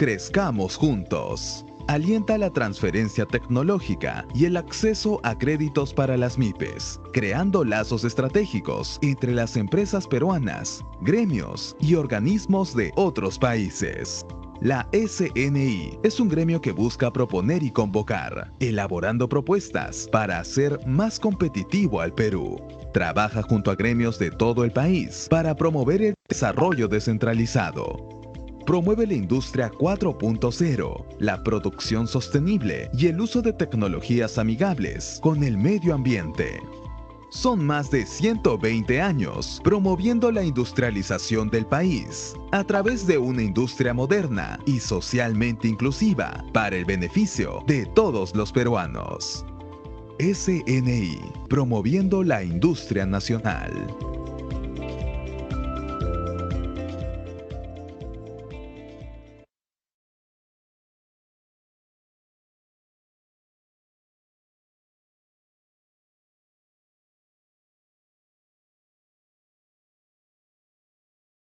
Crezcamos juntos. Alienta la transferencia tecnológica y el acceso a créditos para las MIPES, creando lazos estratégicos entre las empresas peruanas, gremios y organismos de otros países. La SNI es un gremio que busca proponer y convocar, elaborando propuestas para hacer más competitivo al Perú. Trabaja junto a gremios de todo el país para promover el desarrollo descentralizado. Promueve la industria 4.0, la producción sostenible y el uso de tecnologías amigables con el medio ambiente. Son más de 120 años promoviendo la industrialización del país a través de una industria moderna y socialmente inclusiva para el beneficio de todos los peruanos. SNI, promoviendo la industria nacional.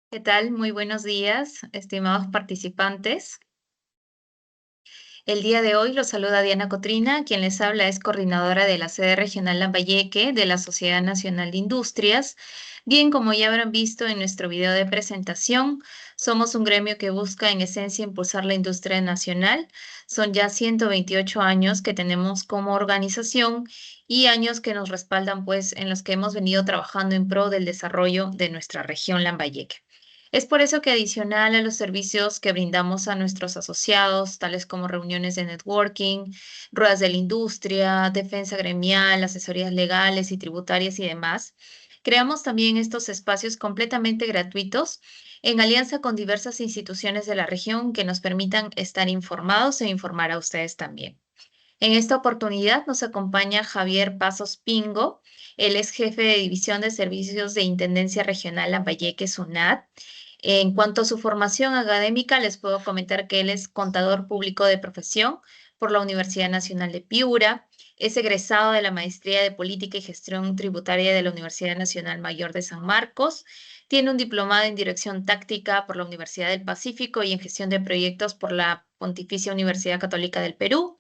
¿Qué tal? Muy buenos días, estimados participantes. El día de hoy los saluda Diana Cotrina, quien les habla es coordinadora de la sede regional Lambayeque de la Sociedad Nacional de Industrias. Bien, como ya habrán visto en nuestro video de presentación, somos un gremio que busca en esencia impulsar la industria nacional. Son ya 128 años que tenemos como organización y años que nos respaldan, pues, en los que hemos venido trabajando en pro del desarrollo de nuestra región Lambayeque. Es por eso que adicional a los servicios que brindamos a nuestros asociados, tales como reuniones de networking, ruedas de la industria, defensa gremial, asesorías legales y tributarias y demás, creamos también estos espacios completamente gratuitos en alianza con diversas instituciones de la región que nos permitan estar informados e informar a ustedes también. En esta oportunidad nos acompaña Javier Pasos Pingo. Él es jefe de División de Servicios de Intendencia Regional Lambayeque, SUNAT. En cuanto a su formación académica, les puedo comentar que él es contador público de profesión por la Universidad Nacional de Piura. Es egresado de la Maestría de Política y Gestión Tributaria de la Universidad Nacional Mayor de San Marcos. Tiene un diplomado en Dirección Táctica por la Universidad del Pacífico y en Gestión de Proyectos por la Pontificia Universidad Católica del Perú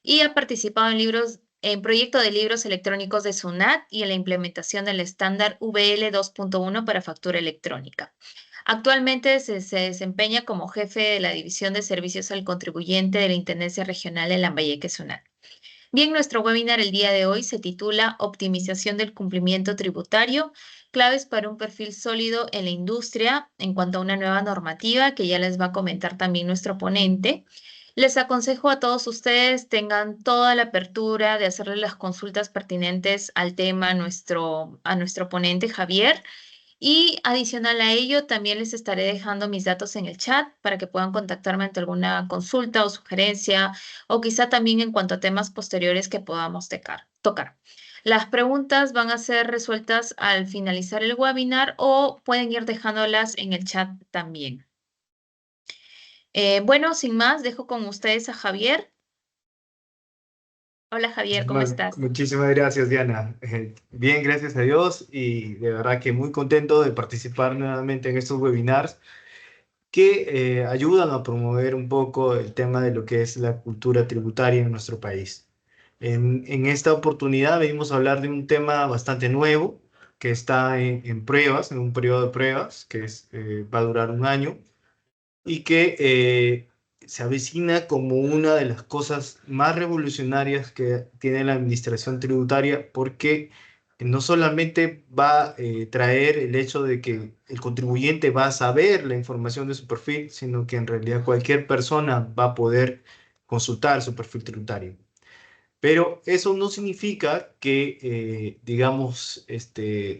y ha participado en proyecto de libros electrónicos de SUNAT y en la implementación del estándar VL 2.1 para factura electrónica. Actualmente se desempeña como jefe de la División de Servicios al Contribuyente de la Intendencia Regional de Lambayeque, SUNAT. Bien, nuestro webinar el día de hoy se titula Optimización del cumplimiento tributario, claves para un perfil sólido en la industria en cuanto a una nueva normativa que ya les va a comentar también nuestro ponente. Les aconsejo a todos ustedes tengan toda la apertura de hacerle las consultas pertinentes al tema a nuestro ponente Javier. Y adicional a ello, también les estaré dejando mis datos en el chat para que puedan contactarme ante alguna consulta o sugerencia o quizá también en cuanto a temas posteriores que podamos tocar. Las preguntas van a ser resueltas al finalizar el webinar o pueden ir dejándolas en el chat también. Bueno, sin más, dejo con ustedes a Javier. Hola Javier, ¿cómo estás? Muchísimas gracias, Diana. Bien, gracias a Dios y de verdad que muy contento de participar nuevamente en estos webinars que ayudan a promover un poco el tema de lo que es la cultura tributaria en nuestro país. En esta oportunidad venimos a hablar de un tema bastante nuevo que está en pruebas, en un periodo de pruebas va a durar un año y que se avecina como una de las cosas más revolucionarias que tiene la administración tributaria, porque no solamente va a traer el hecho de que el contribuyente va a saber la información de su perfil, sino que en realidad cualquier persona va a poder consultar su perfil tributario. Pero eso no significa que, digamos,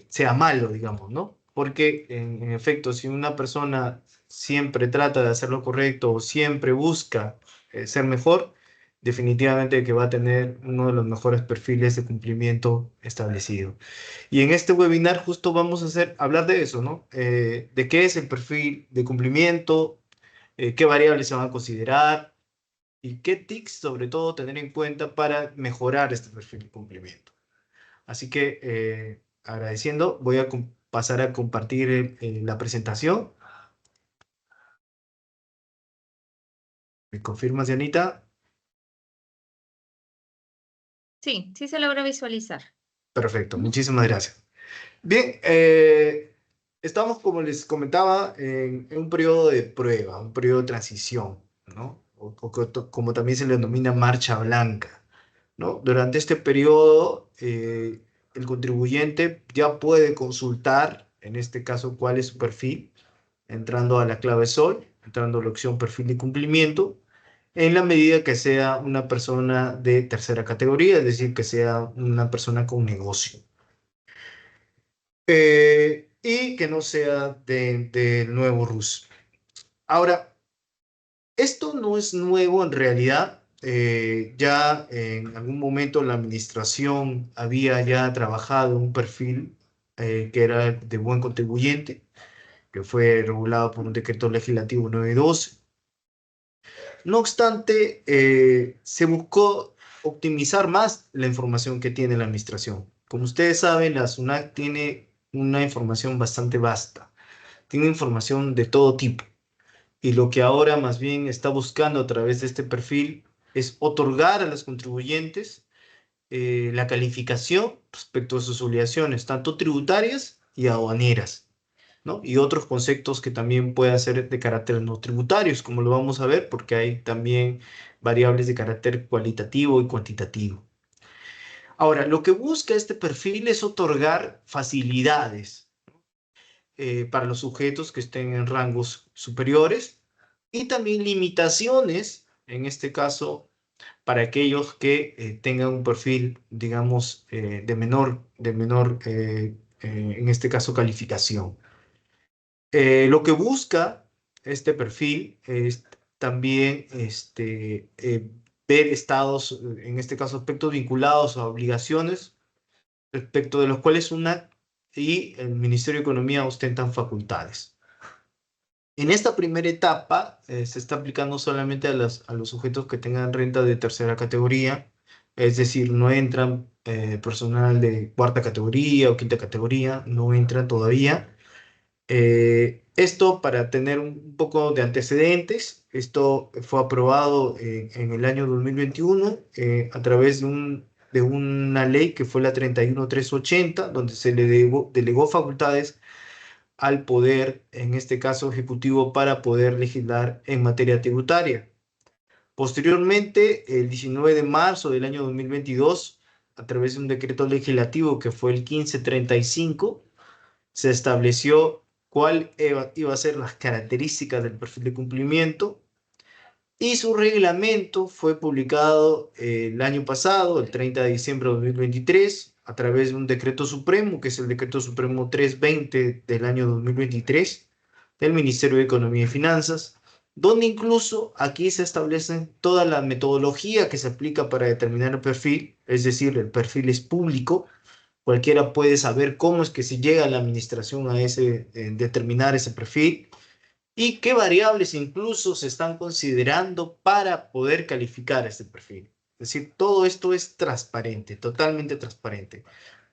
sea malo, digamos, ¿no? Porque, en efecto, si una persona siempre trata de hacer lo correcto o siempre busca ser mejor, definitivamente que va a tener uno de los mejores perfiles de cumplimiento establecido. Y en este webinar justo vamos a hablar de eso, ¿no? De qué es el perfil de cumplimiento, qué variables se van a considerar y qué tics sobre todo tener en cuenta para mejorar este perfil de cumplimiento. Así que agradeciendo, voy a pasar a compartir la presentación. ¿Me confirmas, Dianita? Sí, sí se logra visualizar. Perfecto, Ujú. muchísimas gracias. Bien, estamos, como les comentaba, en un periodo de prueba, un periodo de transición, ¿no? Como también se le denomina marcha blanca, ¿no? Durante este periodo, el contribuyente ya puede consultar, en este caso, cuál es su perfil, entrando a la clave SOL, entrando a la opción perfil de cumplimiento, en la medida que sea una persona de tercera categoría, es decir, que sea una persona con negocio. Y que no sea del nuevo RUS. Ahora, esto no es nuevo en realidad. Ya en algún momento la administración había ya trabajado un perfil que era de buen contribuyente, que fue regulado por un decreto legislativo 912. No obstante, se buscó optimizar más la información que tiene la administración. Como ustedes saben, la SUNAT tiene una información bastante vasta, tiene información de todo tipo. Y lo que ahora más bien está buscando a través de este perfil es otorgar a los contribuyentes la calificación respecto a sus obligaciones, tanto tributarias y aduaneras, ¿no? Y otros conceptos que también pueden ser de carácter no tributarios, como lo vamos a ver, porque hay también variables de carácter cualitativo y cuantitativo. Ahora, lo que busca este perfil es otorgar facilidades para los sujetos que estén en rangos superiores y también limitaciones, en este caso, para aquellos que tengan un perfil, digamos, en este caso, calificación. Lo que busca este perfil es también ver estados, en este caso aspectos vinculados a obligaciones, respecto de los cuales una y el Ministerio de Economía ostentan facultades. En esta primera etapa se está aplicando solamente a los sujetos que tengan renta de tercera categoría, es decir, no entran personal de cuarta categoría o quinta categoría, no entran todavía. Esto para tener un poco de antecedentes, esto fue aprobado en el año 2021 a través de una ley que fue la 31380, donde se le delegó facultades al poder, en este caso ejecutivo, para poder legislar en materia tributaria. Posteriormente, el 19 de marzo del año 2022, a través de un decreto legislativo que fue el 1535, se estableció cuál iba a ser las características del perfil de cumplimiento y su reglamento fue publicado el año pasado, el 30 de diciembre de 2023, a través de un decreto supremo, que es el decreto supremo 320 del año 2023 del Ministerio de Economía y Finanzas, donde incluso aquí se establecen toda la metodología que se aplica para determinar el perfil, es decir, el perfil es público. Cualquiera puede saber cómo es que se llega a la administración a determinar ese perfil y qué variables incluso se están considerando para poder calificar este perfil. Es decir, todo esto es transparente, totalmente transparente.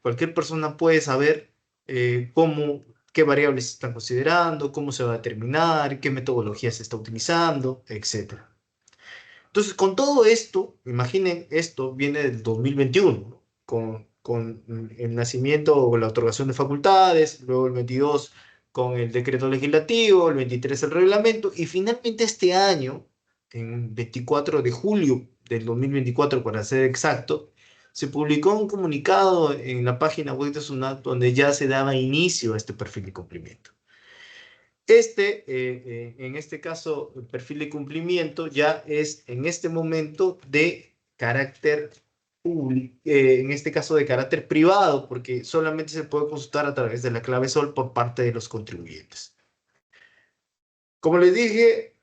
Cualquier persona puede saber qué variables se están considerando, cómo se va a determinar, qué metodología se está utilizando, etcétera. Entonces, con todo esto, imaginen, esto viene del 2021, ¿no? Con el nacimiento o la otorgación de facultades, luego el 22 con el decreto legislativo, el 23 el reglamento, y finalmente este año, en 24 de julio del 2024, para ser exacto, se publicó un comunicado en la página web de SUNAT donde ya se daba inicio a este perfil de cumplimiento. En este caso, el perfil de cumplimiento ya es en este momento de carácter público, en este caso de carácter privado, porque solamente se puede consultar a través de la clave SOL por parte de los contribuyentes. Como les dije,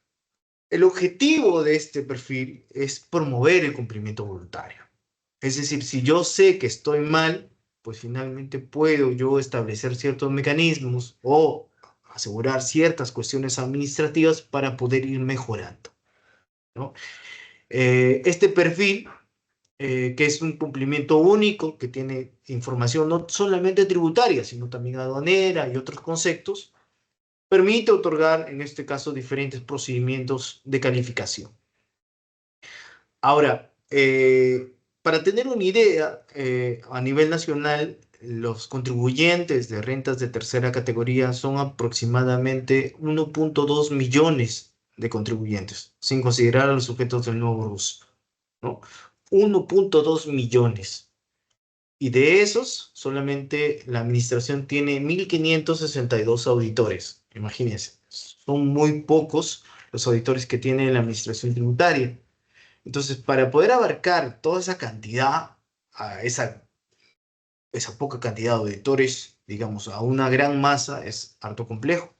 el objetivo de este perfil es promover el cumplimiento voluntario. Es decir, si yo sé que estoy mal, pues finalmente puedo yo establecer ciertos mecanismos o asegurar ciertas cuestiones administrativas para poder ir mejorando, ¿no? Este perfil, que es un cumplimiento único, que tiene información no solamente tributaria, sino también aduanera y otros conceptos, permite otorgar, en este caso, diferentes procedimientos de calificación. Ahora, para tener una idea, a nivel nacional, los contribuyentes de rentas de tercera categoría son aproximadamente 1.2 millones de contribuyentes, sin considerar a los sujetos del nuevo RUS, ¿no? 1.2 millones. Y de esos, solamente la administración tiene 1.562 auditores. Imagínense, son muy pocos los auditores que tiene la administración tributaria. Entonces, para poder abarcar toda esa cantidad, a esa poca cantidad de auditores, digamos, a una gran masa, es harto complejo.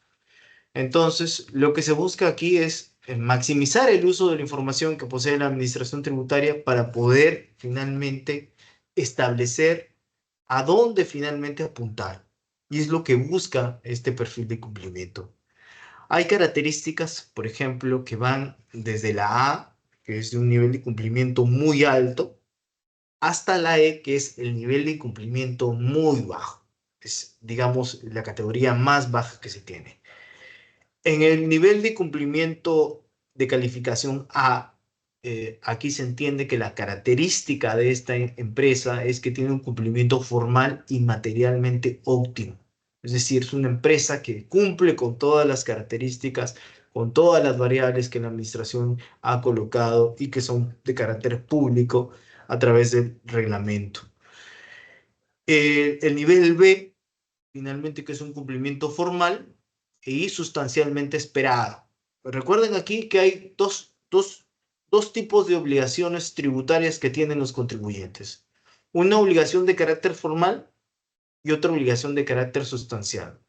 Entonces, lo que se busca aquí es maximizar el uso de la información que posee la administración tributaria para poder finalmente establecer a dónde finalmente apuntar. Y es lo que busca este perfil de cumplimiento. Hay características, por ejemplo, que van desde la A, que es de un nivel de cumplimiento muy alto, hasta la E, que es el nivel de cumplimiento muy bajo. Es, digamos, la categoría más baja que se tiene. En el nivel de cumplimiento de calificación A, aquí se entiende que la característica de esta empresa es que tiene un cumplimiento formal y materialmente óptimo. Es decir, es una empresa que cumple con todas las características, con todas las variables que la administración ha colocado y que son de carácter público a través del reglamento. El nivel B, finalmente, que es un cumplimiento formal y sustancialmente esperado. Recuerden aquí que hay dos tipos de obligaciones tributarias que tienen los contribuyentes. Una obligación de carácter formal y otra obligación de carácter sustancial.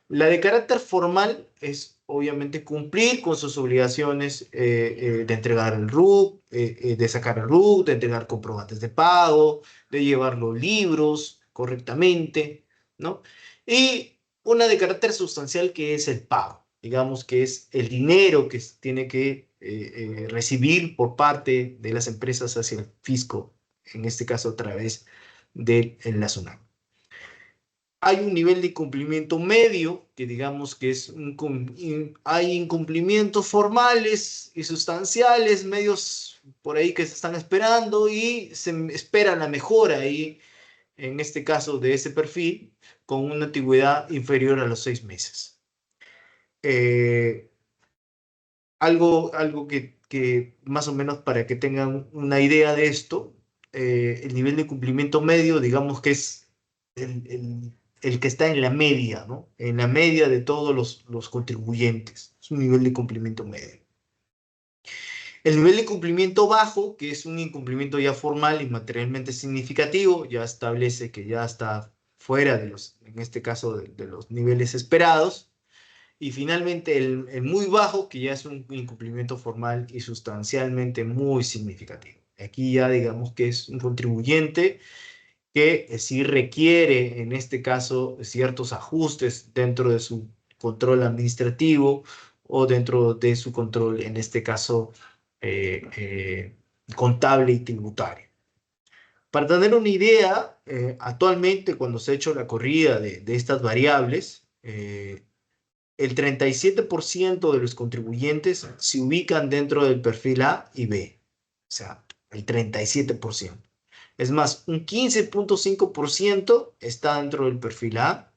La de carácter formal es obviamente cumplir con sus obligaciones de entregar el RUC, de sacar el RUC, de entregar comprobantes de pago, de llevar los libros correctamente, ¿no? Y una de carácter sustancial que es el pago, digamos que es el dinero que tiene que recibir por parte de las empresas hacia el fisco, en este caso a través de la SUNAT. Hay un nivel de incumplimiento medio, que digamos que es hay incumplimientos formales y sustanciales, medios por ahí que se están esperando y se espera la mejora ahí, en este caso de ese perfil, con una antigüedad inferior a los 6 meses. Algo que más o menos para que tengan una idea de esto, el nivel de cumplimiento medio, digamos que es el que está en la media, ¿no? En la media de todos los contribuyentes. Es un nivel de cumplimiento medio. El nivel de cumplimiento bajo, que es un incumplimiento ya formal y materialmente significativo, ya establece que ya está fuera de los, en este caso, de los niveles esperados. Y finalmente el muy bajo, que ya es un incumplimiento formal y sustancialmente muy significativo. Aquí ya digamos que es un contribuyente que sí requiere, en este caso, ciertos ajustes dentro de su control administrativo o dentro de su control, en este caso, contable y tributario. Para tener una idea, actualmente cuando se ha hecho la corrida de estas variables, el 37% de los contribuyentes se ubican dentro del perfil A y B. O sea, el 37%. Es más, un 15.5% está dentro del perfil A,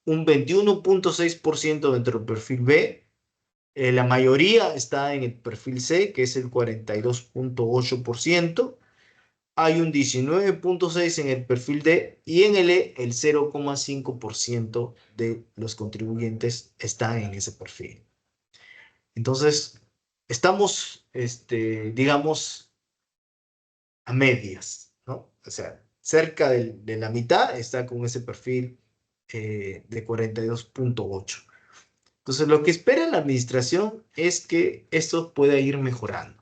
un 21.6% dentro del perfil B, la mayoría está en el perfil C, que es el 42.8%, hay un 19.6% en el perfil D y en el E el 0.5% de los contribuyentes están en ese perfil. Entonces, estamos, digamos, a medias, ¿no? O sea, cerca de la mitad está con ese perfil de 42.8. Entonces, lo que espera la administración es que esto pueda ir mejorando,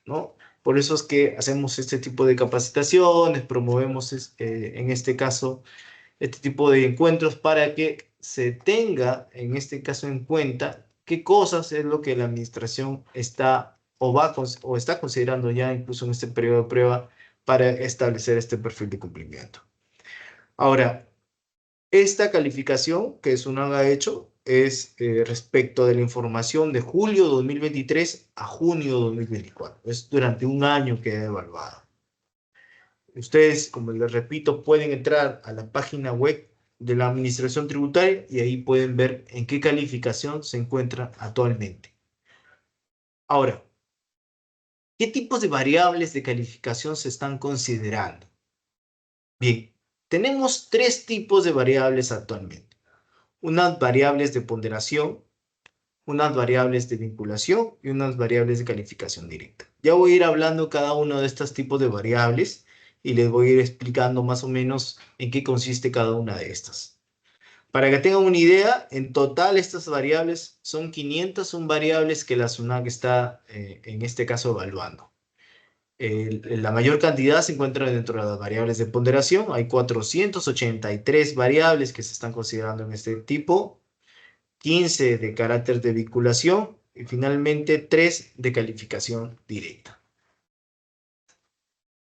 ¿no? Por eso es que hacemos este tipo de capacitaciones, promovemos, en este caso, este tipo de encuentros para que se tenga, en este caso, en cuenta qué cosas es lo que la administración está o está considerando ya incluso en este periodo de prueba para establecer este perfil de cumplimiento. Ahora, esta calificación que SUNAT ha hecho es respecto de la información de julio 2023 a junio 2024. Es durante un año que he evaluado. Ustedes, como les repito, pueden entrar a la página web de la Administración Tributaria y ahí pueden ver en qué calificación se encuentra actualmente. Ahora, ¿qué tipos de variables de calificación se están considerando? Bien, tenemos tres tipos de variables actualmente. Unas variables de ponderación, unas variables de vinculación y unas variables de calificación directa. Ya voy a ir hablando cada uno de estos tipos de variables y les voy a ir explicando más o menos en qué consiste cada una de estas. Para que tengan una idea, en total estas variables son 501 variables que la SUNAT está en este caso evaluando. La mayor cantidad se encuentra dentro de las variables de ponderación. Hay 483 variables que se están considerando en este tipo, 15 de carácter de vinculación y finalmente 3 de calificación directa.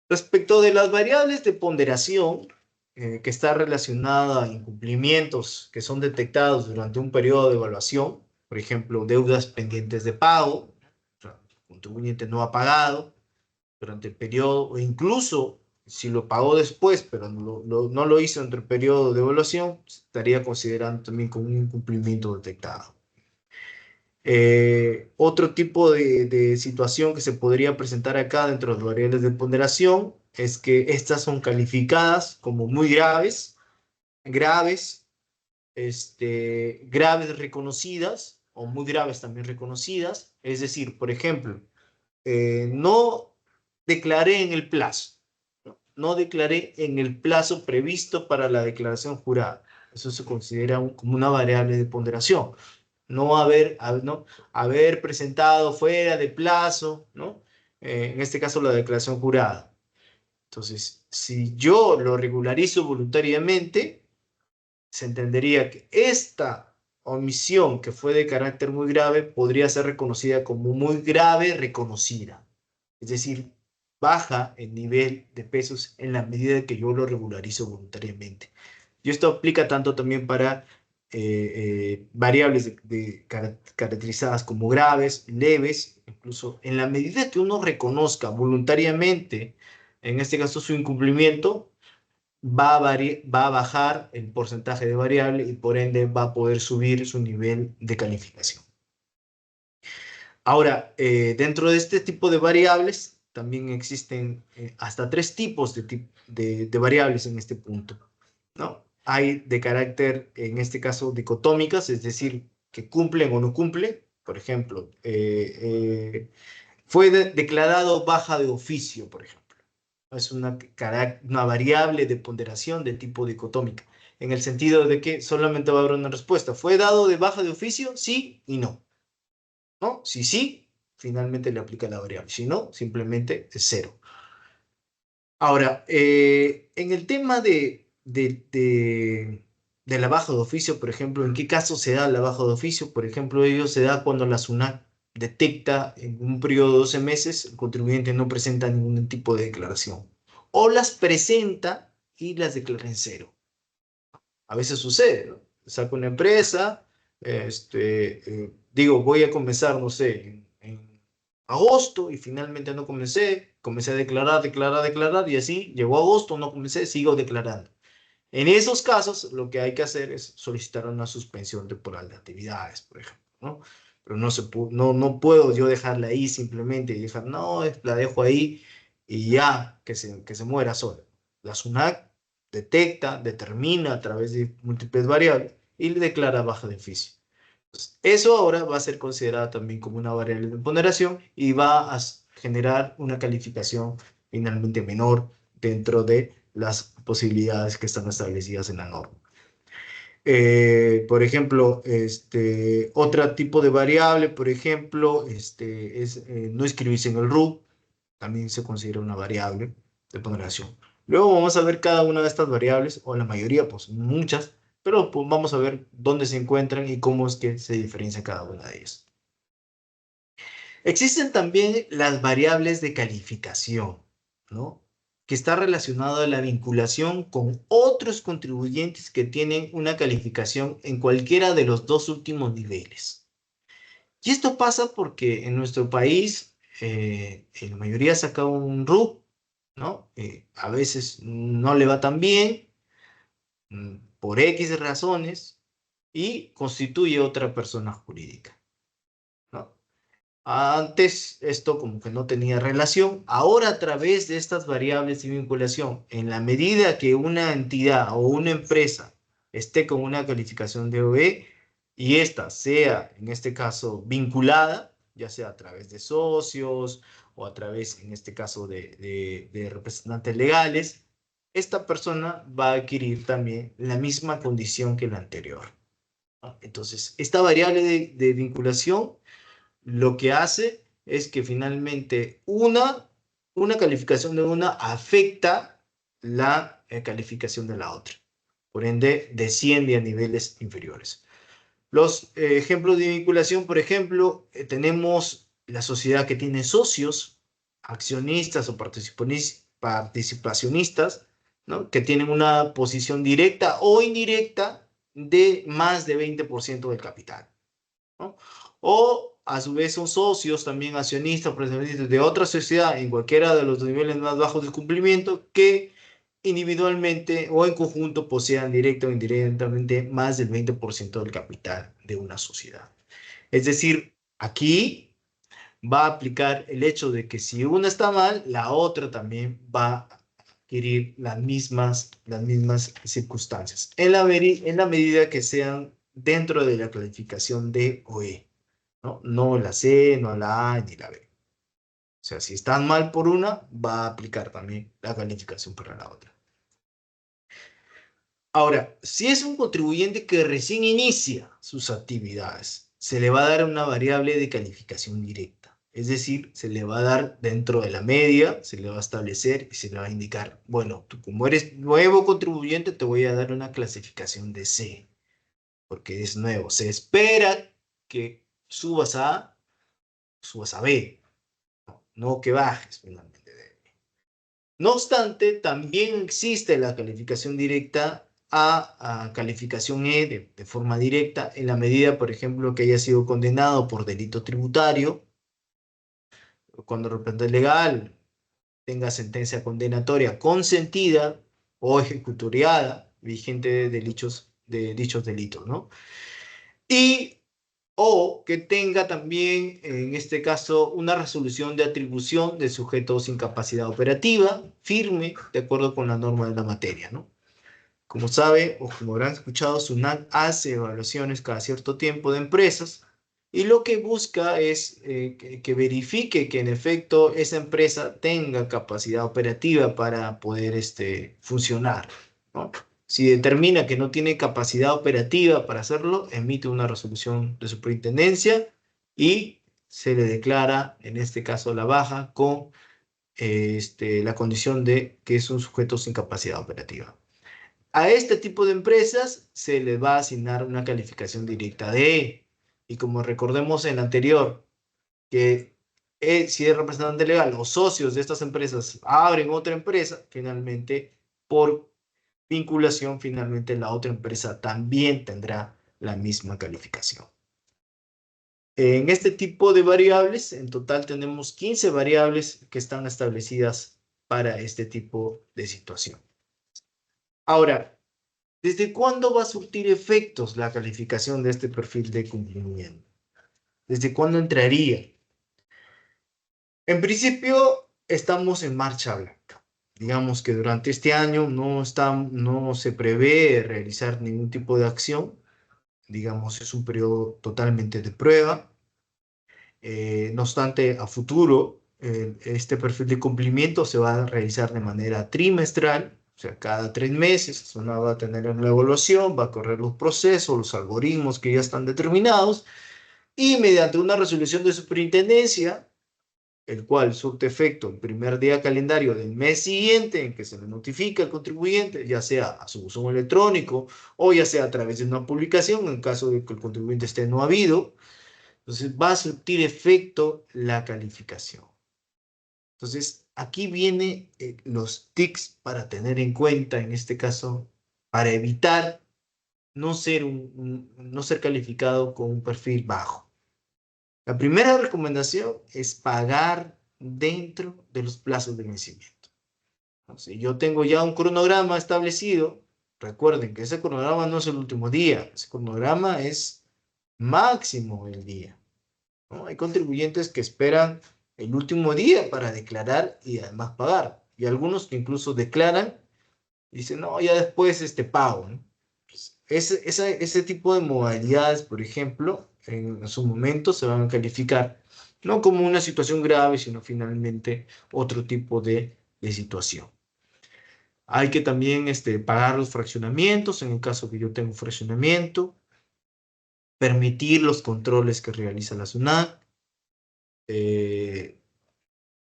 Respecto de las variables de ponderación, que está relacionada a incumplimientos que son detectados durante un periodo de evaluación, por ejemplo, deudas pendientes de pago, o sea, el contribuyente no ha pagado durante el periodo, o incluso si lo pagó después, pero no lo hizo entre el periodo de evaluación, estaría considerando también como un incumplimiento detectado. Otro tipo de situación que se podría presentar acá dentro de las variables de ponderación es que estas son calificadas como muy graves, graves reconocidas o muy graves también reconocidas. Es decir, por ejemplo, no declaré en el plazo, no declaré en el plazo previsto para la declaración jurada. Eso se considera como una variable de ponderación. No haber presentado fuera de plazo, ¿no? En este caso la declaración jurada. Entonces, si yo lo regularizo voluntariamente, se entendería que esta omisión que fue de carácter muy grave podría ser reconocida como muy grave reconocida. Es decir, baja el nivel de pesos en la medida que yo lo regularizo voluntariamente. Y esto aplica tanto también para variables caracterizadas como graves, leves, incluso en la medida que uno reconozca voluntariamente, en este caso su incumplimiento, va a bajar el porcentaje de variable y por ende va a poder subir su nivel de calificación. Ahora, dentro de este tipo de variables, también existen hasta tres tipos de variables en este punto, ¿no? Hay de carácter, en este caso, dicotómicas, es decir, que cumplen o no cumplen. Por ejemplo, fue declarado baja de oficio, por ejemplo. Es una variable de ponderación de tipo dicotómica, en el sentido de que solamente va a haber una respuesta. ¿Fue dado de baja de oficio? Sí y no. ¿No? Si sí, finalmente le aplica la variable. Si no, simplemente es cero. Ahora, en el tema de la baja de oficio, por ejemplo, ¿en qué caso se da la baja de oficio? Por ejemplo, ello se da cuando la SUNAT detecta en un periodo de 12 meses el contribuyente no presenta ningún tipo de declaración. O las presenta y las declara en cero. A veces sucede, ¿no? Saco una empresa, digo, voy a comenzar, no sé, en agosto y finalmente no comencé a declarar y así llegó agosto, no comencé, sigo declarando. En esos casos, lo que hay que hacer es solicitar una suspensión temporal de actividades, por ejemplo, ¿no? Pero no puedo yo dejarla ahí simplemente y dejar, no, la dejo ahí y ya, que se muera sola. La SUNAT detecta, determina a través de múltiples variables y le declara baja de oficio. Entonces, eso ahora va a ser considerado también como una variable de ponderación y va a generar una calificación finalmente menor dentro de las posibilidades que están establecidas en la norma. Por ejemplo, otro tipo de variable, por ejemplo, es no inscribirse en el RUC, también se considera una variable de ponderación. Luego vamos a ver cada una de estas variables, o la mayoría, pues muchas, pero pues, vamos a ver dónde se encuentran y cómo es que se diferencia cada una de ellas. Existen también las variables de calificación, ¿no? que está relacionado a la vinculación con otros contribuyentes que tienen una calificación en cualquiera de los dos últimos niveles. Y esto pasa porque en nuestro país, en la mayoría saca un RUC, ¿no? A veces no le va tan bien, por X razones, y constituye otra persona jurídica, ¿no? Antes esto como que no tenía relación. Ahora a través de estas variables de vinculación, en la medida que una entidad o una empresa esté con una calificación de OE y esta sea, en este caso, vinculada, ya sea a través de socios o a través, en este caso, de representantes legales, esta persona va a adquirir también la misma condición que la anterior, ¿no? Entonces, esta variable de vinculación lo que hace es que finalmente una calificación de una afecta la calificación de la otra. Por ende, desciende a niveles inferiores. Los ejemplos de vinculación, por ejemplo, tenemos la sociedad que tiene socios, accionistas o participacionistas, ¿no? Que tienen una posición directa o indirecta de más de 20% del capital, ¿no? O a su vez son socios, también accionistas, presidentes de otra sociedad en cualquiera de los niveles más bajos de cumplimiento que individualmente o en conjunto posean directa o indirectamente más del 20% del capital de una sociedad. Es decir, aquí va a aplicar el hecho de que si una está mal, la otra también va a adquirir las mismas circunstancias, en la medida que sean dentro de la clasificación D o E, ¿no? No la C, no la A ni la B. O sea, si están mal por una, va a aplicar también la calificación para la otra. Ahora, si es un contribuyente que recién inicia sus actividades, se le va a dar una variable de calificación directa. Es decir, se le va a dar dentro de la media, se le va a establecer y se le va a indicar, bueno, tú como eres nuevo contribuyente, te voy a dar una clasificación de C, porque es nuevo. Se espera que subas a B, no que bajes finalmente de B. No obstante, también existe la calificación directa a calificación E de forma directa en la medida, por ejemplo, que haya sido condenado por delito tributario, cuando el representante legal tenga sentencia condenatoria consentida o ejecutoriada vigente de dichos delitos, ¿no? Y o que tenga también, en este caso, una resolución de atribución de sujetos sin capacidad operativa firme, de acuerdo con la norma de la materia, ¿no? Como sabe, o como habrán escuchado, SUNAT hace evaluaciones cada cierto tiempo de empresas y lo que busca es que verifique que en efecto esa empresa tenga capacidad operativa para poder funcionar, ¿no? Si determina que no tiene capacidad operativa para hacerlo, emite una resolución de superintendencia y se le declara, en este caso, la baja con la condición de que es un sujeto sin capacidad operativa. A este tipo de empresas se les va a asignar una calificación directa de E. Y como recordemos en la anterior, que si es representante legal o socios de estas empresas abren otra empresa, finalmente por vinculación, finalmente la otra empresa también tendrá la misma calificación. En este tipo de variables, en total tenemos 15 variables que están establecidas para este tipo de situación. Ahora, ¿desde cuándo va a surtir efectos la calificación de este perfil de cumplimiento? ¿Desde cuándo entraría? En principio, estamos en marcha blanca. Digamos que durante este año no se prevé realizar ningún tipo de acción. Digamos, es un periodo totalmente de prueba. No obstante, a futuro, este perfil de cumplimiento se va a realizar de manera trimestral, o sea, cada 3 meses. Zona va a tener una evaluación, va a correr los procesos, los algoritmos que ya están determinados, y mediante una resolución de superintendencia, el cual surte efecto el primer día calendario del mes siguiente en que se le notifica al contribuyente, ya sea a su buzón electrónico o ya sea a través de una publicación, en caso de que el contribuyente esté no habido. Entonces va a surtir efecto la calificación. Entonces, aquí vienen los tics para tener en cuenta, en este caso, para evitar no ser, no ser calificado con un perfil bajo. La primera recomendación es pagar dentro de los plazos de vencimiento. Si yo tengo ya un cronograma establecido, recuerden que ese cronograma no es el último día, ese cronograma es máximo el día, ¿no? Hay contribuyentes que esperan el último día para declarar y además pagar. Y algunos que incluso declaran y dicen, no, ya después pago, ¿no? Pues, ese tipo de modalidades, por ejemplo, en su momento se van a calificar no como una situación grave, sino finalmente otro tipo de situación. Hay que también pagar los fraccionamientos, en el caso que yo tenga un fraccionamiento, permitir los controles que realiza la SUNAT,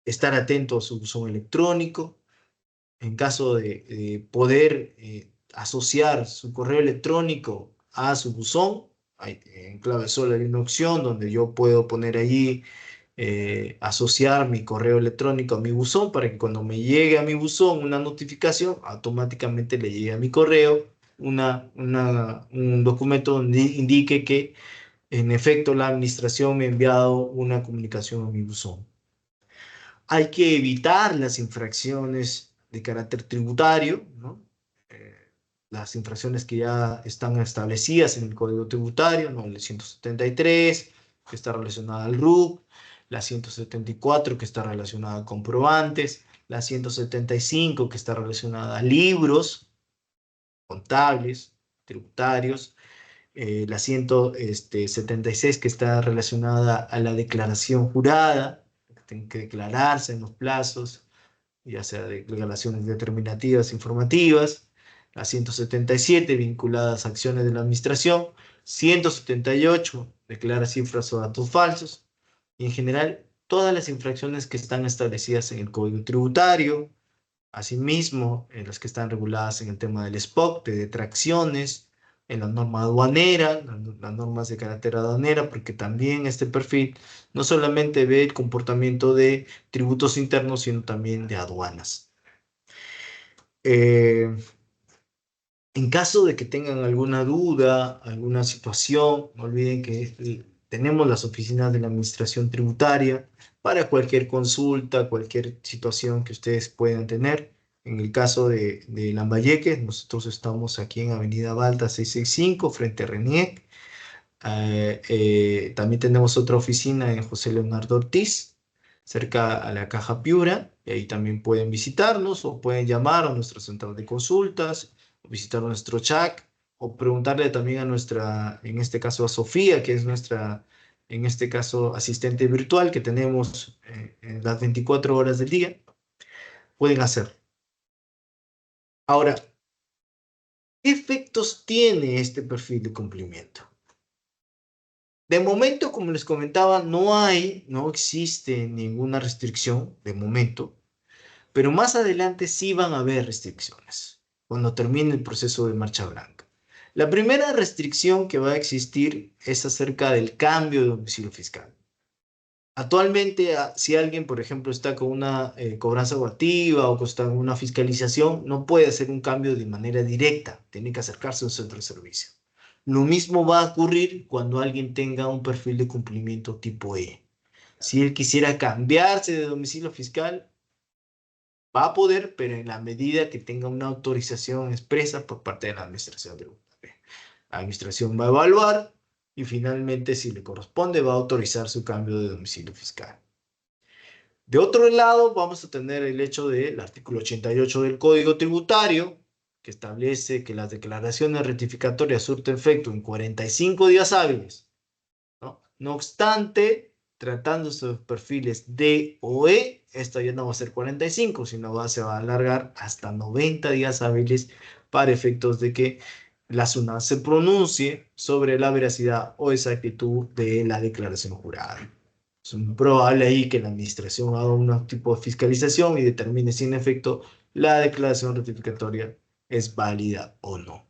estar atento a su buzón electrónico. En caso de poder asociar su correo electrónico a su buzón, en ClaveSol hay una opción donde yo puedo poner allí asociar mi correo electrónico a mi buzón para que cuando me llegue a mi buzón una notificación, automáticamente le llegue a mi correo un documento donde indique que en efecto la administración me ha enviado una comunicación a mi buzón. Hay que evitar las infracciones de carácter tributario, ¿no? Las infracciones que ya están establecidas en el Código Tributario, ¿no? El 173, que está relacionada al RUC, la 174, que está relacionada a comprobantes, la 175, que está relacionada a libros contables, tributarios, la 176, que está relacionada a la declaración jurada, que tienen que declararse en los plazos, ya sea declaraciones determinativas, informativas, la 177, vinculadas a acciones de la administración, 178, declara cifras o datos falsos, y en general todas las infracciones que están establecidas en el Código Tributario, asimismo en las que están reguladas en el tema del SPOC, de detracciones, en la norma aduanera, las normas de carácter aduanera, porque también este perfil no solamente ve el comportamiento de tributos internos, sino también de aduanas. En caso de que tengan alguna duda, alguna situación, no olviden que tenemos las oficinas de la Administración Tributaria para cualquier consulta, cualquier situación que ustedes puedan tener. En el caso de Lambayeque, nosotros estamos aquí en Avenida Balta 665, frente a RENIEC. También tenemos otra oficina en José Leonardo Ortiz, cerca a la Caja Piura, y ahí también pueden visitarnos o pueden llamar a nuestra central de consultas, o visitar nuestro chat, o preguntarle también a nuestra, en este caso a Sofía, que es nuestra, en este caso, asistente virtual que tenemos en las 24 horas del día. Pueden hacerlo. Ahora, ¿qué efectos tiene este perfil de cumplimiento? De momento, como les comentaba, no existe ninguna restricción, de momento, pero más adelante sí van a haber restricciones, cuando termine el proceso de marcha blanca. La primera restricción que va a existir es acerca del cambio de domicilio fiscal. Actualmente, si alguien, por ejemplo, está con una cobranza coactiva o está con una fiscalización, no puede hacer un cambio de manera directa, tiene que acercarse a un centro de servicio. Lo mismo va a ocurrir cuando alguien tenga un perfil de cumplimiento tipo E. Si él quisiera cambiarse de domicilio fiscal, va a poder, pero en la medida que tenga una autorización expresa por parte de la administración tributaria. La administración va a evaluar y finalmente, si le corresponde, va a autorizar su cambio de domicilio fiscal. De otro lado, vamos a tener el hecho del artículo 88 del Código Tributario, que establece que las declaraciones rectificatorias surten efecto en 45 días hábiles, ¿no? No obstante, tratándose de perfiles D o E, esto ya no va a ser 45, sino se va a alargar hasta 90 días hábiles para efectos de que la SUNAT se pronuncie sobre la veracidad o exactitud de la declaración jurada. Es muy probable ahí que la administración haga un tipo de fiscalización y determine si en efecto la declaración rectificatoria es válida o no.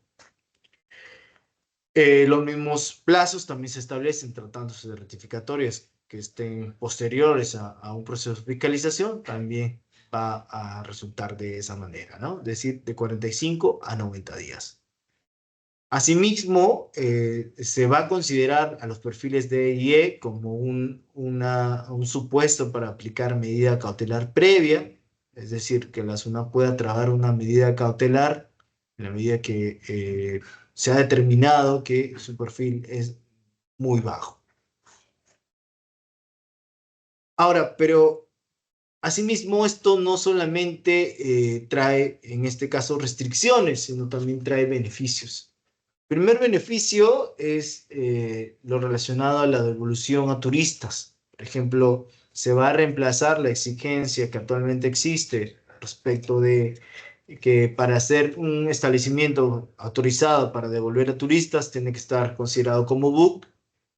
Los mismos plazos también se establecen tratándose de rectificatorias que estén posteriores a un proceso de fiscalización, también va a resultar de esa manera, ¿no? Es decir, de 45 a 90 días. Asimismo, se va a considerar a los perfiles D y E como un supuesto para aplicar medida cautelar previa, es decir, que la SUNAT pueda trabar una medida cautelar en la medida que se ha determinado que su perfil es muy bajo. Ahora, pero asimismo, esto no solamente trae, en este caso, restricciones, sino también trae beneficios. Primer beneficio es lo relacionado a la devolución a turistas. Por ejemplo, se va a reemplazar la exigencia que actualmente existe respecto de que para hacer un establecimiento autorizado para devolver a turistas tiene que estar considerado como BUC.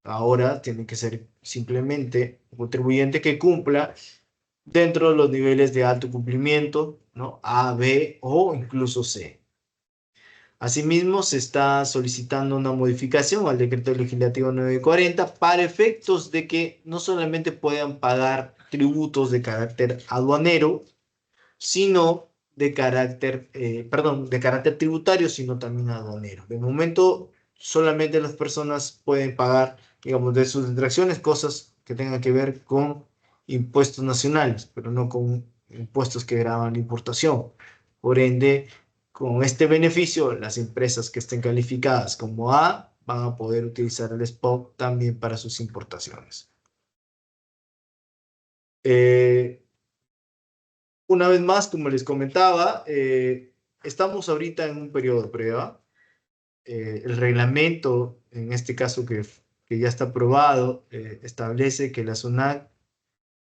Ahora tiene que ser simplemente un contribuyente que cumpla dentro de los niveles de alto cumplimiento, ¿no? A, B o incluso C. Asimismo, se está solicitando una modificación al decreto legislativo 940 para efectos de que no solamente puedan pagar tributos de carácter aduanero, sino de carácter, de carácter tributario, sino también aduanero. De momento, solamente las personas pueden pagar, digamos, de sus extracciones, cosas que tengan que ver con impuestos nacionales, pero no con impuestos que gravan la importación. Por ende, con este beneficio, las empresas que estén calificadas como A van a poder utilizar el SPOC también para sus importaciones. Una vez más, como les comentaba, estamos ahorita en un periodo de prueba. El reglamento, en este caso que ya está aprobado, establece que la SUNAT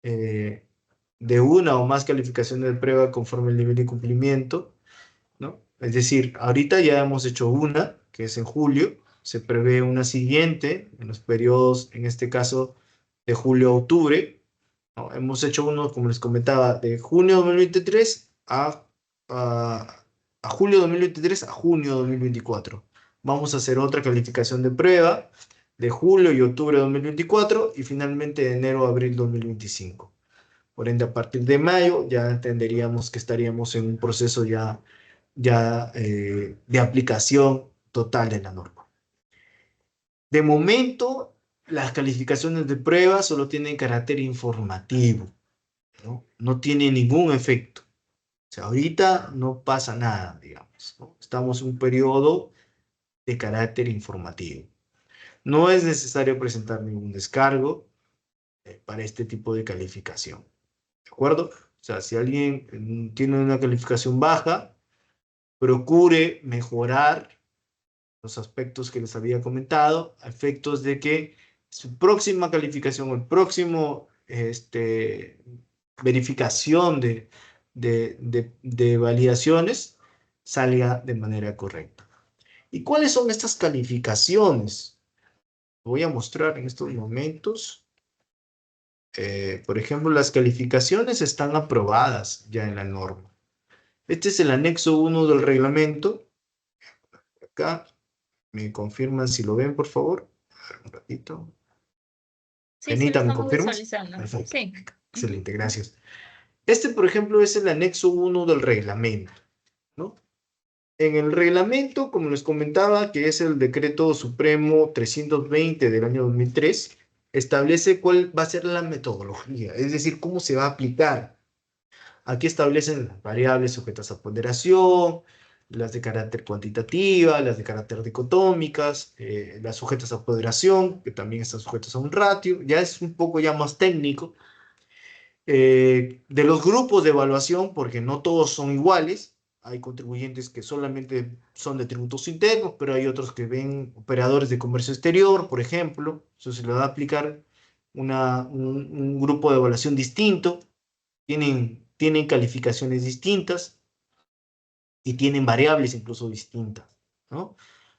de una o más calificaciones de prueba conforme el nivel de cumplimiento, ¿no? Es decir, ahorita ya hemos hecho una, que es en julio, se prevé una siguiente en los periodos, en este caso, de julio a octubre, ¿no? Hemos hecho uno, como les comentaba, de junio de 2023 a julio de 2023 a junio de 2024. Vamos a hacer otra calificación de prueba de julio y octubre de 2024 y finalmente de enero a abril de 2025. Por ende, a partir de mayo ya entenderíamos que estaríamos en un proceso ya de aplicación total de la norma. De momento, las calificaciones de prueba solo tienen carácter informativo, ¿no? No tiene ningún efecto. O sea, ahorita no pasa nada, digamos, ¿no? Estamos en un periodo de carácter informativo. No es necesario presentar ningún descargo para este tipo de calificación. ¿De acuerdo? O sea, si alguien tiene una calificación baja, procure mejorar los aspectos que les había comentado, a efectos de que su próxima calificación o el próximo verificación de validaciones salga de manera correcta. ¿Y cuáles son estas calificaciones? Voy a mostrar en estos momentos. Por ejemplo, las calificaciones están aprobadas ya en la norma. Este es el anexo 1 del reglamento. Acá me confirman si lo ven, por favor. A ver, un ratito. Sí, sí, lo Benita, ¿me estamos confirmas? visualizando. Perfecto. Sí. Excelente, gracias. Este, por ejemplo, es el anexo 1 del reglamento, ¿no? En el reglamento, como les comentaba, que es el decreto supremo 320 del año 2003, establece cuál va a ser la metodología, es decir, cómo se va a aplicar. Aquí establecen las variables sujetas a ponderación, las de carácter cuantitativa, las de carácter dicotómicas, las sujetas a ponderación, que también están sujetas a un ratio, ya es un poco ya más técnico. De los grupos de evaluación, porque no todos son iguales, hay contribuyentes que solamente son de tributos internos, pero hay otros que ven operadores de comercio exterior, por ejemplo, eso se le va a aplicar un grupo de evaluación distinto, tienen calificaciones distintas y tienen variables incluso distintas, ¿no?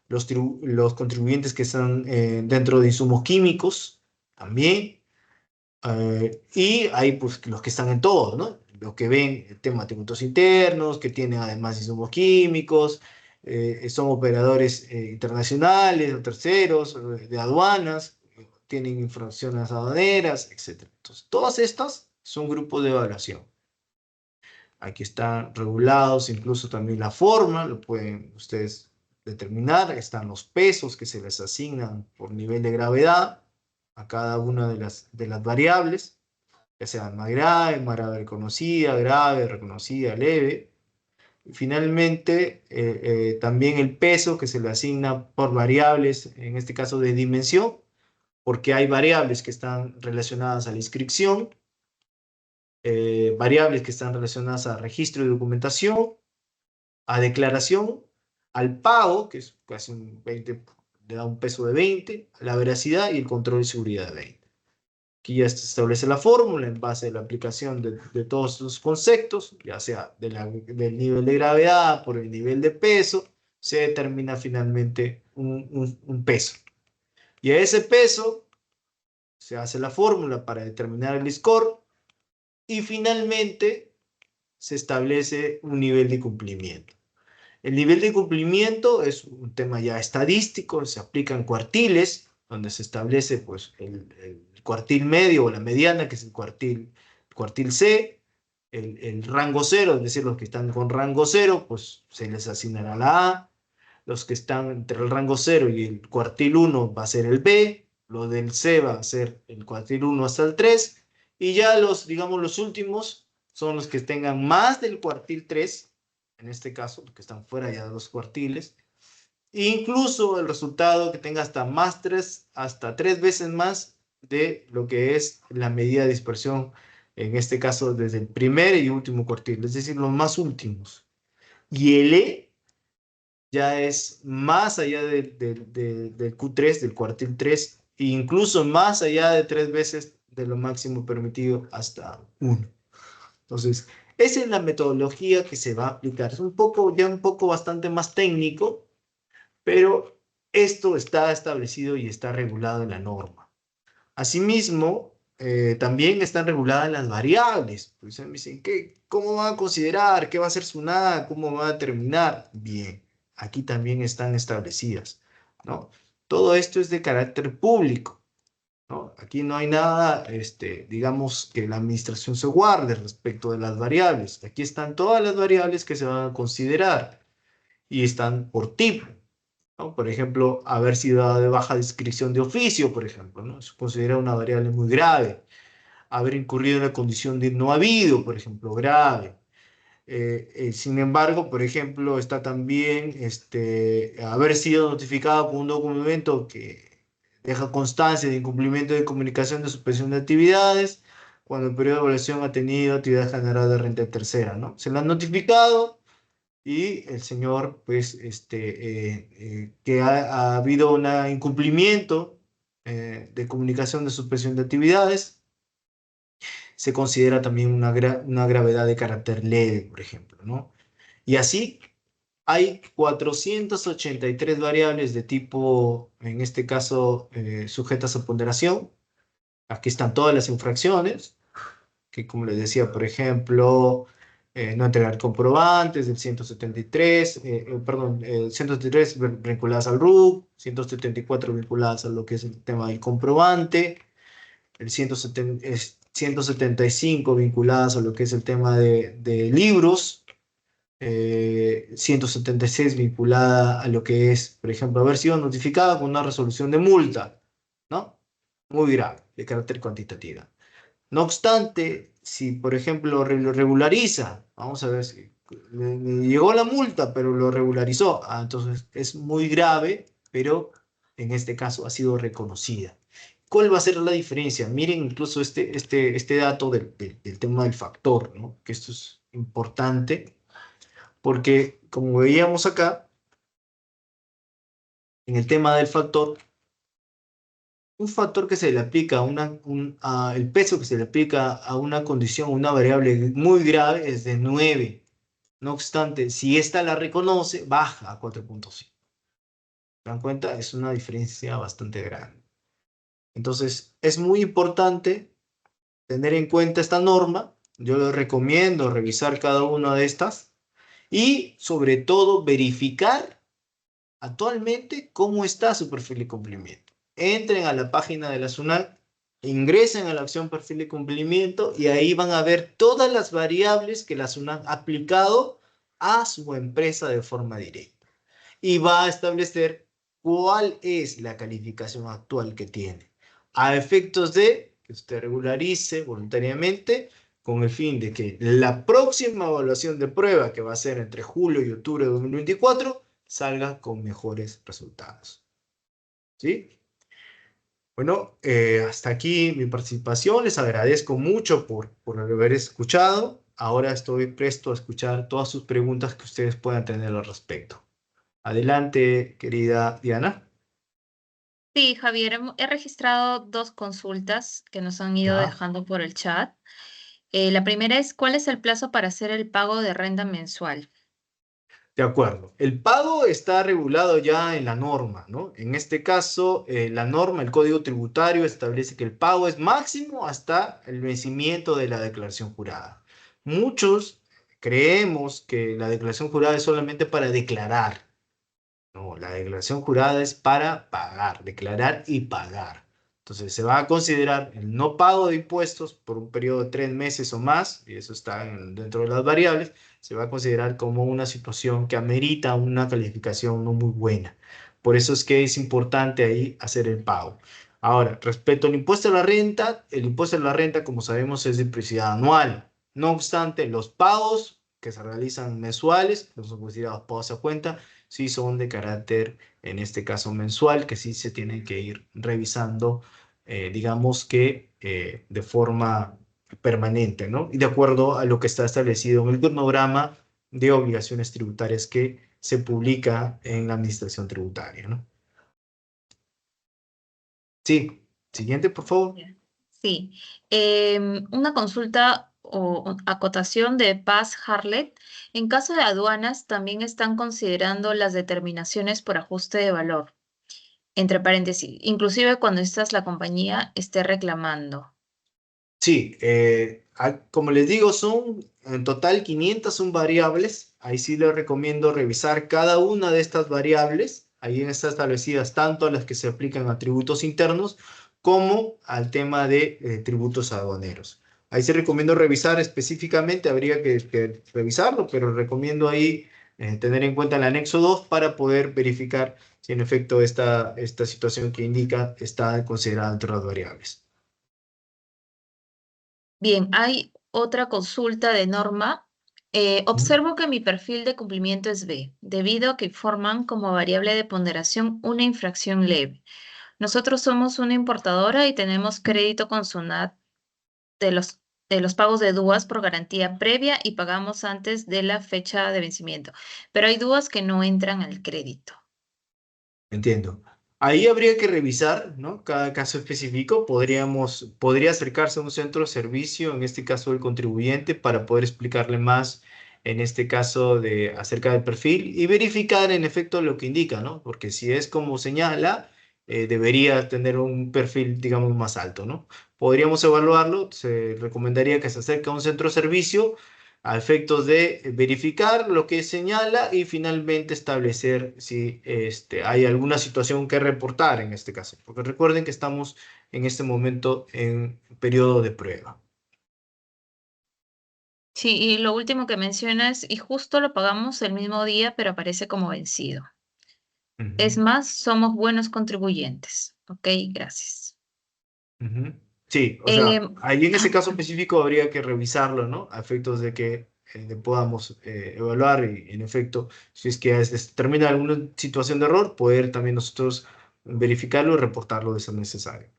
Los contribuyentes que están dentro de insumos químicos también, y hay pues los que están en todo, ¿no? Los que ven el tema de tributos internos, que tienen además insumos químicos, son operadores internacionales o terceros, de aduanas, tienen infracciones aduaneras, etc. Entonces, todas estas son grupos de evaluación. Aquí están regulados, incluso también la forma, lo pueden ustedes determinar. Están los pesos que se les asignan por nivel de gravedad a cada una de las variables, ya sean más grave reconocida, grave, reconocida, leve. Y finalmente, también el peso que se le asigna por variables, en este caso de dimensión, porque hay variables que están relacionadas a la inscripción, variables que están relacionadas a registro y documentación, a declaración, al pago, que es casi un 20, le da un peso de 20, a la veracidad y el control de seguridad de 20. Aquí ya se establece la fórmula en base a la aplicación de todos los conceptos, ya sea del nivel de gravedad por el nivel de peso, se determina finalmente un peso. Y a ese peso se hace la fórmula para determinar el score y finalmente se establece un nivel de cumplimiento. El nivel de cumplimiento es un tema ya estadístico, se aplica en cuartiles, donde se establece pues, el cuartil medio o la mediana, que es el cuartil C, el rango 0, es decir, los que están con rango 0, pues se les asignará la A, los que están entre el rango 0 y el cuartil 1 va a ser el B, lo del C va a ser el cuartil 1 hasta el 3, y ya los, digamos, los últimos son los que tengan más del cuartil 3, en este caso, los que están fuera ya de los cuartiles, e incluso el resultado que tenga hasta 3 veces más de lo que es la medida de dispersión, en este caso desde el primer y último cuartil, es decir, los más últimos. Y el E ya es más allá del Q3, del cuartil 3, e incluso más allá de 3 veces de lo máximo permitido hasta 1. Entonces, esa es la metodología que se va a aplicar. Es un poco bastante más técnico, pero esto está establecido y está regulado en la norma. Asimismo, también están reguladas las variables. Pues me dicen, ¿cómo va a considerar? ¿Qué va a ser su nada? ¿Cómo va a determinar? Bien, aquí también están establecidas, ¿no? Todo esto es de carácter público, ¿no? Aquí no hay nada, digamos, que la administración se guarde respecto de las variables. Aquí están todas las variables que se van a considerar y están por tipo, ¿no? Por ejemplo, haber sido dado de baja de inscripción de oficio, por ejemplo, ¿no? Se considera una variable muy grave. Haber incurrido en la condición de no habido, por ejemplo, grave. Sin embargo, por ejemplo, está también haber sido notificado con un documento que deja constancia de incumplimiento de comunicación de suspensión de actividades cuando el periodo de evaluación ha tenido actividad generada de renta tercera, ¿no? Se le han notificado y el señor, pues, que ha habido un incumplimiento de comunicación de suspensión de actividades, se considera también una gravedad de carácter leve, por ejemplo, ¿no? Y así hay 483 variables de tipo, en este caso, sujetas a ponderación. Aquí están todas las infracciones, que como les decía, por ejemplo, no entregar comprobantes, del 173, 173 vinculadas al RUC, 174 vinculadas a lo que es el tema del comprobante, el 175 vinculadas a lo que es el tema de libros, 176 vinculada a lo que es, por ejemplo, haber sido notificada con una resolución de multa, ¿no? Muy grave, de carácter cuantitativa. No obstante, si por ejemplo lo regulariza, vamos a ver si le llegó la multa, pero lo regularizó, entonces es muy grave, pero en este caso ha sido reconocida. ¿Cuál va a ser la diferencia? Miren incluso este dato del tema del factor, ¿no? Que esto es importante, porque como veíamos acá, en el tema del factor, un factor que se le aplica el peso que se le aplica a una condición, una variable muy grave es de 9. No obstante, si esta la reconoce, baja a 4.5. ¿Se dan cuenta? Es una diferencia bastante grande. Entonces, es muy importante tener en cuenta esta norma. Yo les recomiendo revisar cada una de estas y, sobre todo, verificar actualmente cómo está su perfil de cumplimiento. entren a la página de la SUNAT, ingresen a la opción perfil de cumplimiento y ahí van a ver todas las variables que la SUNAT ha aplicado a su empresa de forma directa. Y va a establecer cuál es la calificación actual que tiene, a efectos de que usted regularice voluntariamente con el fin de que la próxima evaluación de prueba, que va a ser entre julio y octubre de 2024, salga con mejores resultados. ¿Sí? Bueno, hasta aquí mi participación. Les agradezco mucho por haber escuchado. Ahora estoy presto a escuchar todas sus preguntas que ustedes puedan tener al respecto. Adelante, querida Diana. Sí, Javier, he registrado dos consultas que nos han ido Ya. dejando por el chat. La primera es, ¿cuál es el plazo para hacer el pago de renta mensual? De acuerdo. El pago está regulado ya en la norma, ¿no? En este caso, la norma, el Código Tributario establece que el pago es máximo hasta el vencimiento de la declaración jurada. Muchos creemos que la declaración jurada es solamente para declarar. No, la declaración jurada es para pagar, declarar y pagar. Entonces, se va a considerar el no pago de impuestos por un periodo de 3 meses o más, y eso está dentro de las variables, se va a considerar como una situación que amerita una calificación no muy buena. Por eso es que es importante ahí hacer el pago. Ahora, respecto al impuesto a la renta, el impuesto a la renta, como sabemos, es de periodicidad anual. No obstante, los pagos que se realizan mensuales, que son considerados pagos a cuenta, sí son de carácter, en este caso mensual, que sí se tienen que ir revisando, digamos que de forma permanente, ¿no? Y de acuerdo a lo que está establecido en el cronograma de obligaciones tributarias que se publica en la administración tributaria, ¿no? Sí, siguiente, por favor. Ya. Sí, una consulta o acotación de Paz Harlet. En caso de aduanas, también están considerando las determinaciones por ajuste de valor, entre paréntesis, inclusive cuando esta es la compañía esté reclamando. Sí, como les digo, son en total 501 variables. Ahí sí les recomiendo revisar cada una de estas variables. Ahí están establecidas tanto a las que se aplican a tributos internos como al tema de tributos aduaneros. Ahí sí recomiendo revisar específicamente, habría que revisarlo, pero recomiendo ahí tener en cuenta el anexo 2 para poder verificar si en efecto esta situación que indica está considerada entre las variables. Bien, hay otra consulta de norma. Observo que mi perfil de cumplimiento es B, debido a que forman como variable de ponderación una infracción leve. Nosotros somos una importadora y tenemos crédito con SUNAT de los pagos de DUAS por garantía previa y pagamos antes de la fecha de vencimiento. Pero hay DUAS que no entran al crédito. Entiendo. Ahí habría que revisar, ¿no? Cada caso específico. Podría acercarse a un centro de servicio, en este caso el contribuyente, para poder explicarle más, en este caso, acerca del perfil y verificar en efecto lo que indica, ¿no? Porque si es como señala, debería tener un perfil, digamos, más alto, ¿no? Podríamos evaluarlo. Se recomendaría que se acerque a un centro de servicio a efectos de verificar lo que señala y finalmente establecer si hay alguna situación que reportar en este caso. Porque recuerden que estamos en este momento en periodo de prueba. Sí, y lo último que mencionas, y justo lo pagamos el mismo día, pero aparece como vencido. Es Ujú, más, somos buenos contribuyentes. Ok, gracias. ujú. Sí, o sea, Em, ahí en ese caso específico habría que revisarlo, ¿no? A efectos de que podamos evaluar y en efecto, si es que se termina alguna situación de error, poder también nosotros verificarlo y reportarlo de ser necesario.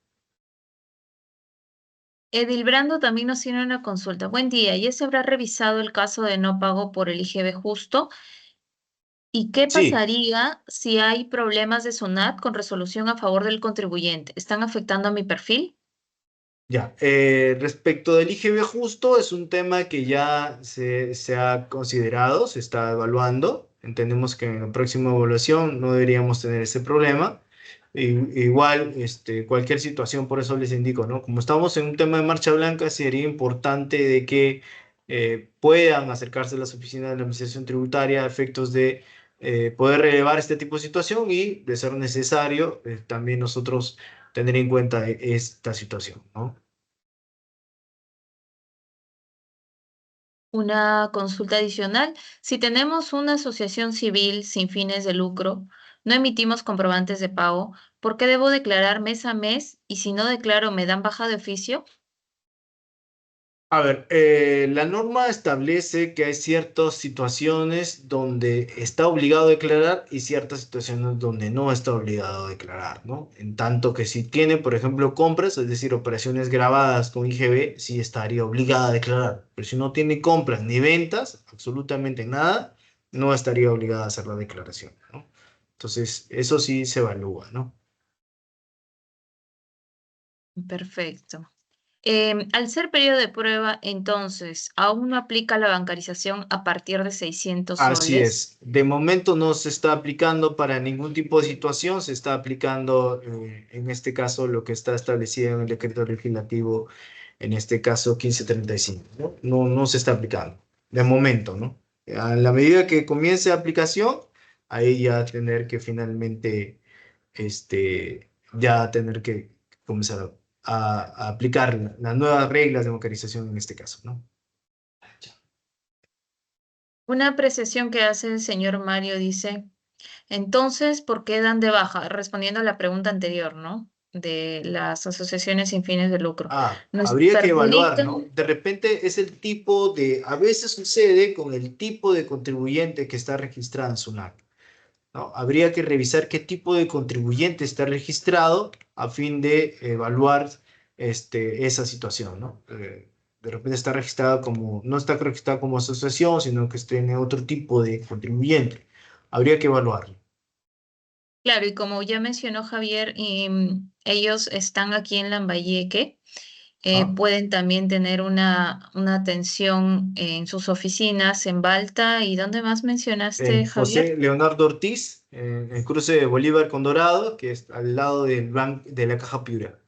Edilbrando también nos tiene una consulta. Buen día, ¿ya se habrá revisado el caso de no pago por el IGB justo? ¿Y qué Sí. pasaría si hay problemas de SUNAT con resolución a favor del contribuyente? ¿Están afectando a mi perfil? Ya, respecto del IGB justo, es un tema que ya se ha considerado, se está evaluando. Entendemos que en la próxima evaluación no deberíamos tener ese problema. Igual, cualquier situación, por eso les indico, ¿no? Como estamos en un tema de marcha blanca, sería importante de que puedan acercarse a las oficinas de la Administración Tributaria a efectos de poder relevar este tipo de situación y, de ser necesario, también nosotros tener en cuenta esta situación, ¿no? Una consulta adicional. Si tenemos una asociación civil sin fines de lucro, no emitimos comprobantes de pago, ¿por qué debo declarar mes a mes? Y si no declaro, ¿me dan baja de oficio? A ver, la norma establece que hay ciertas situaciones donde está obligado a declarar y ciertas situaciones donde no está obligado a declarar, ¿no? En tanto que si tiene, por ejemplo, compras, es decir, operaciones grabadas con IGB, sí estaría obligada a declarar. Pero si no tiene compras ni ventas, absolutamente nada, no estaría obligada a hacer la declaración, ¿no? Entonces, eso sí se evalúa, ¿no? Perfecto. Al ser periodo de prueba, entonces, ¿aún no aplica la bancarización a partir de 600 Así soles? es. De momento no se está aplicando para ningún tipo de situación, se está aplicando en este caso lo que está establecido en el decreto legislativo, en este caso 1535, ¿no? No se está aplicando, de momento, ¿no? A la medida que comience aplicación, ahí ya tener que finalmente, ya tener que comenzar a aplicar las nuevas reglas de bancarización en este caso, ¿no? Una apreciación que hace el señor Mario dice, entonces, ¿por qué dan de baja? Respondiendo a la pregunta anterior, ¿no? De las asociaciones sin fines de lucro. ¿Nos Habría que evaluar, ¿no? perjudican? De repente es el tipo de, a veces sucede con el tipo de contribuyente que está registrado en SUNAT, ¿no? Habría que revisar qué tipo de contribuyente está registrado a fin de evaluar esa situación, ¿no? De repente está registrado como, no está registrado como asociación, sino que tiene otro tipo de contribuyente. Habría que evaluarlo. Claro, y como ya mencionó Javier, ellos están aquí en Lambayeque, ¿Ah? pueden también tener una atención en sus oficinas en Balta. ¿Y dónde más mencionaste, En Javier? José Leonardo Ortiz, en el cruce de Bolívar con Dorado, que es al lado de la Caja Piura.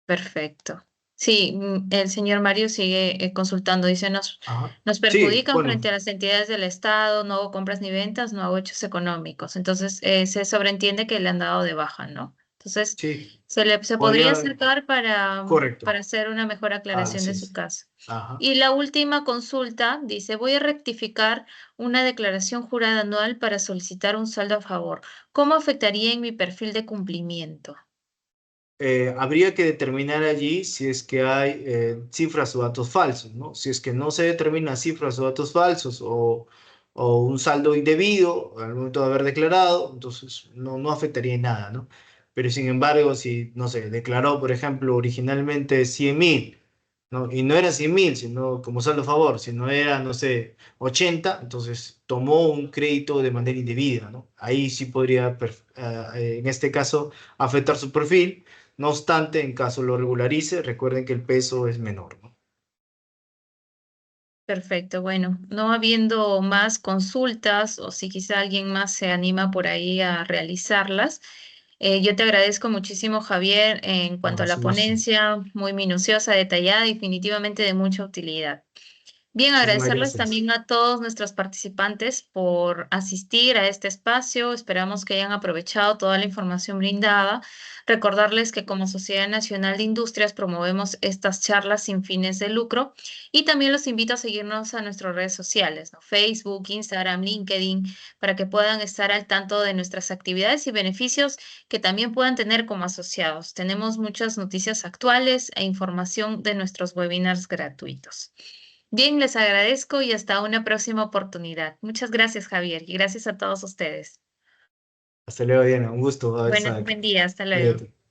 Perfecto. Sí, el señor Mario sigue consultando. Dice, Ajá. nos Sí, perjudican bueno, frente a las entidades del Estado, no hago compras ni ventas, no hago hechos económicos. Entonces, se sobreentiende que le han dado de baja, ¿no? Entonces, sí, se podría podría, acercar para correcto. hacer una mejor aclaración Así de su es. caso. Ajá. Y la última consulta dice, voy a rectificar una declaración jurada anual para solicitar un saldo a favor. ¿Cómo afectaría en mi perfil de cumplimiento? Habría que determinar allí si es que hay cifras o datos falsos, ¿no? Si es que no se determinan cifras o datos falsos o un saldo indebido al momento de haber declarado, entonces no afectaría en nada, ¿no? Pero sin embargo, si, no sé, declaró, por ejemplo, originalmente 100.000, ¿no? Y no era 100.000, sino como saldo a favor, sino era, no sé, 80, entonces tomó un crédito de manera indebida, ¿no? Ahí sí podría, en este caso, afectar su perfil. No obstante, en caso lo regularice, recuerden que el peso es menor, ¿no? Perfecto, bueno, no habiendo más consultas o si quizá alguien más se anima por ahí a realizarlas, yo te agradezco muchísimo, Javier, en cuanto a Bueno, la su gusto. ponencia, muy minuciosa, detallada, definitivamente de mucha utilidad. Bien, Muchísimas agradecerles gracias. también a todos nuestros participantes por asistir a este espacio. Esperamos que hayan aprovechado toda la información brindada. Recordarles que como Sociedad Nacional de Industrias promovemos estas charlas sin fines de lucro y también los invito a seguirnos a nuestras redes sociales, ¿no? Facebook, Instagram, LinkedIn, para que puedan estar al tanto de nuestras actividades y beneficios que también puedan tener como asociados. Tenemos muchas noticias actuales e información de nuestros webinars gratuitos. Bien, les agradezco y hasta una próxima oportunidad. Muchas gracias, Javier, y gracias a todos ustedes. Hasta luego, Diana. Un gusto haber Bueno, estado aquí. buen día, hasta luego. Cuídate.